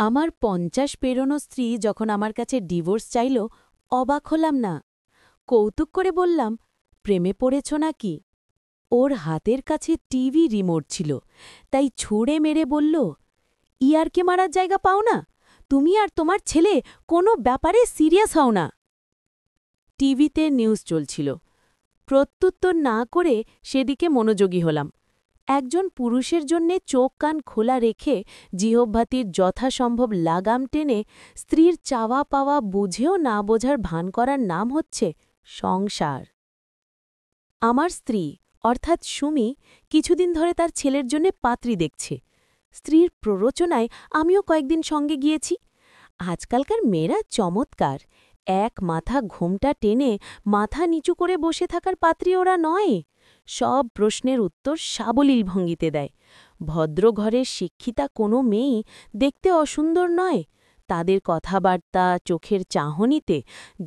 আমার ৫০ পেরোনো স্ত্রী যখন আমার কাছে ডিভোর্স চাইল, অবাক হলাম না। কৌতুক করে বললাম, প্রেমে পড়েছ নাকি? ওর হাতের কাছে টিভি রিমোট ছিল, তাই ছুঁড়ে মেরে বলল, ইয়ারকে মারার জায়গা পাও না? তুমি আর তোমার ছেলে কোনো ব্যাপারে সিরিয়াস হও না। টিভিতে নিউজ চলছিল। প্রত্যুত্তর না করে সেদিকে মনোযোগী হলাম। একজন পুরুষের জন্যে চোখ কান খোলা রেখে জিহ্বাতির যথাসম্ভব লাগাম টেনে স্ত্রীর চাওয়া পাওয়া বুঝেও না বোঝার ভান করার নাম হচ্ছে সংসার। আমার স্ত্রী অর্থাৎ সুমি কিছুদিন ধরে তার ছেলের জন্য পাত্রী দেখছে। স্ত্রীর প্ররোচনায় আমিও কয়েকদিন সঙ্গে গিয়েছি। আজকালকার মেয়েরা চমৎকার। এক মাথা ঘোমটা টেনে মাথা নিচু করে বসে থাকার পাত্রী ওরা নয়। সব প্রশ্নের উত্তর সাবলীল ভঙ্গিতে দেয়। ভদ্র ঘরের শিক্ষিতা কোনো মেয়েই দেখতে অসুন্দর নয়। তাদের কথাবার্তা, চোখের চাহনিতে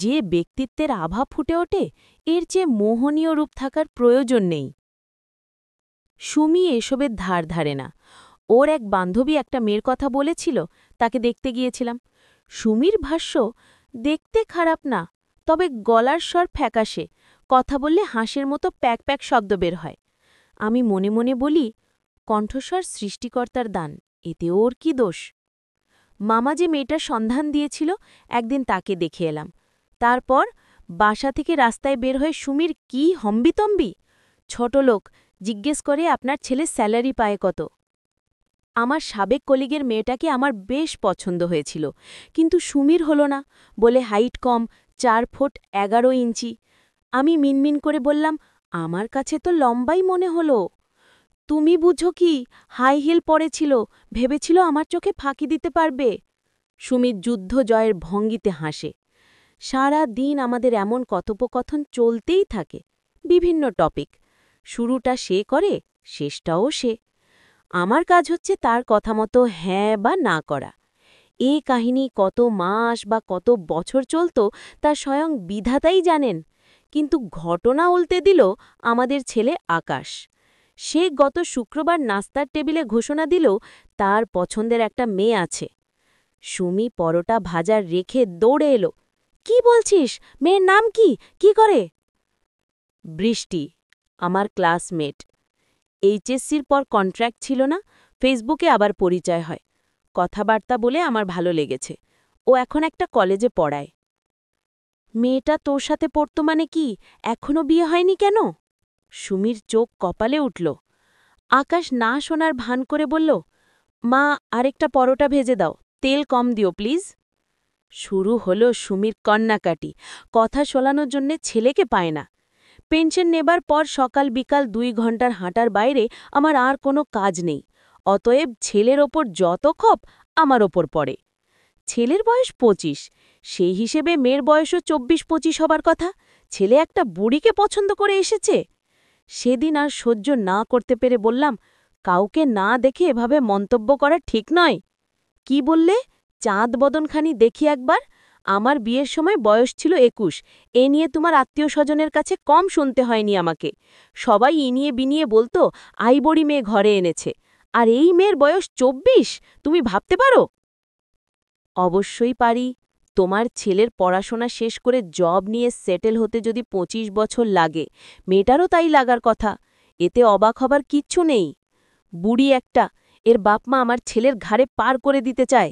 যে ব্যক্তিত্বের আভা ফুটে ওঠে, এর চেয়ে মোহনীয় রূপ থাকার প্রয়োজন নেই। সুমি এসবের ধার ধারে না। ওর এক বান্ধবী একটা মেয়ের কথা বলেছিল, তাকে দেখতে গিয়েছিলাম। সুমির ভাষ্য, দেখতে খারাপ না, তবে গলার স্বর ফ্যাকাশে, কথা বললে হাঁসের মতো প্যাক প্যাক শব্দ বের হয়। আমি মনে মনে বলি, কণ্ঠস্বর সৃষ্টিকর্তার দান, এতে ওর কি দোষ? মামা যে মেয়েটার সন্ধান দিয়েছিল, একদিন তাকে দেখে এলাম। তারপর বাসা থেকে রাস্তায় বের হয়ে সুমির কি হম্বিতম্বি। ছোট লোক, জিজ্ঞেস করে আপনার ছেলে স্যালারি পায় কত। আমার সাবেক কলিগের মেয়েটাকে আমার বেশ পছন্দ হয়েছিল, কিন্তু সুমির হলো না, বলে হাইট কম, ৪ ফুট ১১ ইঞ্চি। আমি মিনমিন করে বললাম, আমার কাছে তো লম্বাই মনে হলো। তুমি বুঝো কি, হাই হিল পরেছিল, ভেবেছিল আমার চোখে ফাঁকি দিতে পারবে। সুমির যুদ্ধ জয়ের ভঙ্গিতে হাসে। সারা দিন আমাদের এমন কথোপকথন চলতেই থাকে, বিভিন্ন টপিক। শুরুটা সে করে, শেষটাও সে। আমার কাজ হচ্ছে তার কথা মতো হ্যাঁ বা না করা। এই কাহিনী কত মাস বা কত বছর চলত তা স্বয়ং বিধাতাই জানেন। কিন্তু ঘটনা উল্টে দিল আমাদের ছেলে আকাশ। সে গত শুক্রবার নাস্তার টেবিলে ঘোষণা দিল তার পছন্দের একটা মেয়ে আছে। সুমি পরোটা ভাজার রেখে দৌড়ে এলো। কি বলছিস? মেয়ের নাম কি? কি করে? বৃষ্টি, আমার ক্লাসমেট। এইচএসসির পর কন্ট্রাক্ট ছিল না, ফেসবুকে আবার পরিচয় হয়। কথাবার্তা বলে আমার ভালো লেগেছে। ও এখন একটা কলেজে পড়ায়। মেয়েটা তোর সাথে পড়তো মানে কি? এখনো বিয়ে হয়নি কেন? সুমির চোখ কপালে উঠল। আকাশ না শোনার ভান করে বলল, মা, আরেকটা পরোটা ভেজে দাও, তেল কম দিও প্লিজ। শুরু হলো সুমির কন্নাকাটি। কথা শোলানোর জন্যে ছেলেকে পায় না। পেনশন নেবার পর সকাল বিকাল ২ ঘন্টার হাঁটার বাইরে আমার আর কোনো কাজ নেই। অতএব ছেলের ওপর যত ক্ষোভ আমার ওপর পড়ে। ছেলের বয়স ২৫, সেই হিসেবে মেয়ের বয়সও ২৪-২৫ হবার কথা। ছেলে একটা বুড়িকে পছন্দ করে এসেছে। সেদিন আর সহ্য না করতে পেরে বললাম, কাউকে না দেখে এভাবে মন্তব্য করা ঠিক নয়। কি বললে? চাঁদ বদনখানি দেখি একবার। আমার বিয়ের সময় বয়স ছিল ২১। এ নিয়ে তোমার আত্মীয় স্বজনের কাছে কম শুনতে হয়নি আমাকে। সবাই ইনিয়ে বিনিয়ে বলতো আইবড়ি মেয়ে ঘরে এনেছে, আর এই মেয়ের বয়স ২৪, তুমি ভাবতে পারো? অবশ্যই পারি। তোমার ছেলের পড়াশোনা শেষ করে জব নিয়ে সেটেল হতে যদি ২৫ বছর লাগে, মেয়েটারও তাই লাগার কথা। এতে অবাক হবার কিচ্ছু নেই। বুড়ি একটা, এর বাপমা আমার ছেলের ঘাড়ে পার করে দিতে চায়।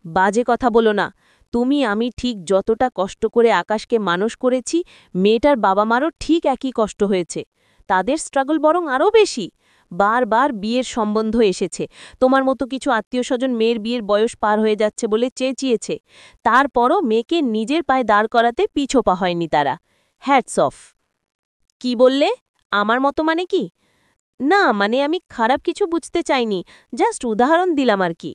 বাজে কথা বলো না। তুমি আমি ঠিক যতটা কষ্ট করে আকাশকে মানুষ করেছি, মেয়েটার বাবা মারও ঠিক একই কষ্ট হয়েছে। তাদের স্ট্রাগল বরং আরও বেশি। বারবার বিয়ের সম্বন্ধ এসেছে। তোমার মতো কিছু আত্মীয়স্বজন মেয়ের বিয়ের বয়স পার হয়ে যাচ্ছে বলে চেঁচিয়েছে। তারপরও মেয়েকে নিজের পায়ে দাঁড় করাতে পিছোপা হয়নি তারা। Hats off. কি বললে? আমার মতো মানে কি? না, মানে আমি খারাপ কিছু বুঝতে চাইনি, জাস্ট উদাহরণ দিলাম আর কি।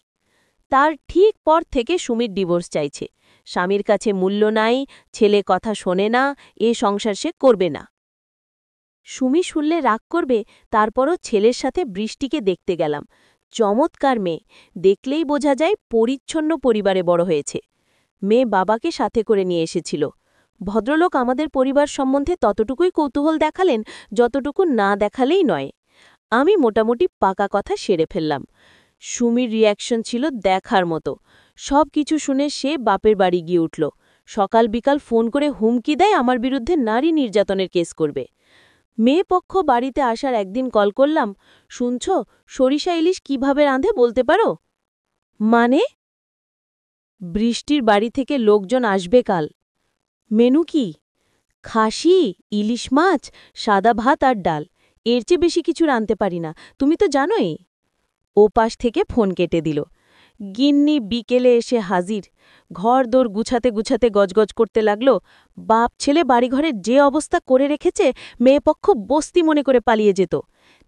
তার ঠিক পর থেকে সুমির ডিভোর্স চাইছে। স্বামীর কাছে মূল্য নাই, ছেলে কথা শোনে না, এ সংসার সে করবে না। সুমি শুনলে রাগ করবে, তারপরও ছেলের সাথে বৃষ্টিকে দেখতে গেলাম। চমৎকার মেয়ে, দেখলেই বোঝা যায় পরিচ্ছন্ন পরিবারে বড় হয়েছে। মেয়ে বাবাকে সাথে করে নিয়ে এসেছিল। ভদ্রলোক আমাদের পরিবার সম্বন্ধে ততটুকুই কৌতূহল দেখালেন যতটুকু না দেখালেই নয়। আমি মোটামুটি পাকা কথা সেরে ফেললাম। সুমির রিয়াকশন ছিল দেখার মতো। সব কিছু শুনে সে বাপের বাড়ি গিয়ে উঠল। সকাল বিকাল ফোন করে হুমকি দেয় আমার বিরুদ্ধে নারী নির্যাতনের কেস করবে। মেয়ে পক্ষ বাড়িতে আসার একদিন কল করলাম, শুনছ সরিষা ইলিশ কিভাবে রাঁধে বলতে পারো? মানে? বৃষ্টির বাড়ি থেকে লোকজন আসবে কাল। মেনু কি? খাসি, ইলিশ মাছ, সাদা ভাত আর ডাল। এর চেয়ে বেশি কিছু রাঁধতে পারি না, তুমি তো জানোই। ওপাশ থেকে ফোন কেটে দিল। গিন্নি বিকেলে এসে হাজির। ঘরদোর গুছাতে গুছাতে গজগজ করতে লাগল। বাপ ছেলে বাড়িঘরের যে অবস্থা করে রেখেছে, মেয়েপক্ষ বস্তি মনে করে পালিয়ে যেত।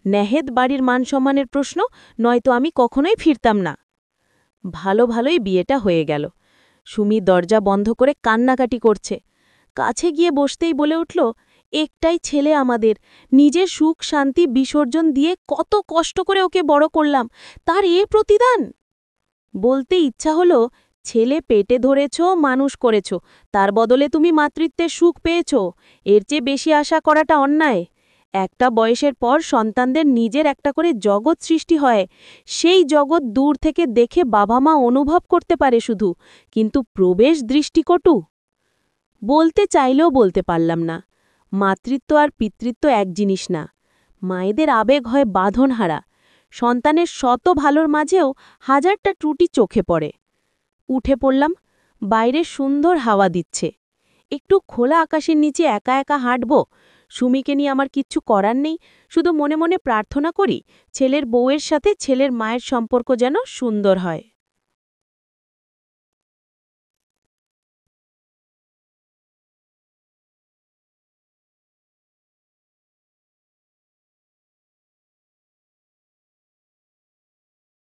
নেহেদ বাড়ির মান সম্মানের প্রশ্ন, নয়তো আমি কখনোই ফিরতাম না। ভালো ভালোই বিয়েটা হয়ে গেল। সুমি দরজা বন্ধ করে কান্নাকাটি করছে। কাছে গিয়ে বসতেই বলে উঠল, একটাই ছেলে আমাদের, নিজের সুখ শান্তি বিসর্জন দিয়ে কত কষ্ট করে ওকে বড় করলাম, তার এ প্রতিদান? বলতে ইচ্ছা হলো, ছেলে পেটে ধরেছ, মানুষ করেছ, তার বদলে তুমি মাতৃত্বের সুখ পেয়েছ, এর চেয়ে বেশি আশা করাটা অন্যায়। একটা বয়সের পর সন্তানদের নিজের একটা করে জগৎ সৃষ্টি হয়। সেই জগৎ দূর থেকে দেখে বাবা মা অনুভব করতে পারে শুধু, কিন্তু প্রবেশ দৃষ্টিকটু। বলতে চাইলেও বলতে পারলাম না। মাতৃত্ব আর পিতৃত্ব এক জিনিস না। মায়েদের আবেগ হয় বাঁধনহারা। সন্তানের শত ভালোর মাঝেও হাজারটা ত্রুটি চোখে পড়ে। উঠে পড়লাম। বাইরে সুন্দর হাওয়া দিচ্ছে। একটু খোলা আকাশের নিচে একা একা হাঁটব। সুমিকে নিয়ে আমার কিচ্ছু করার নেই, শুধু মনে মনে প্রার্থনা করি ছেলের বউয়ের সাথে ছেলের মায়ের সম্পর্ক যেন সুন্দর হয়।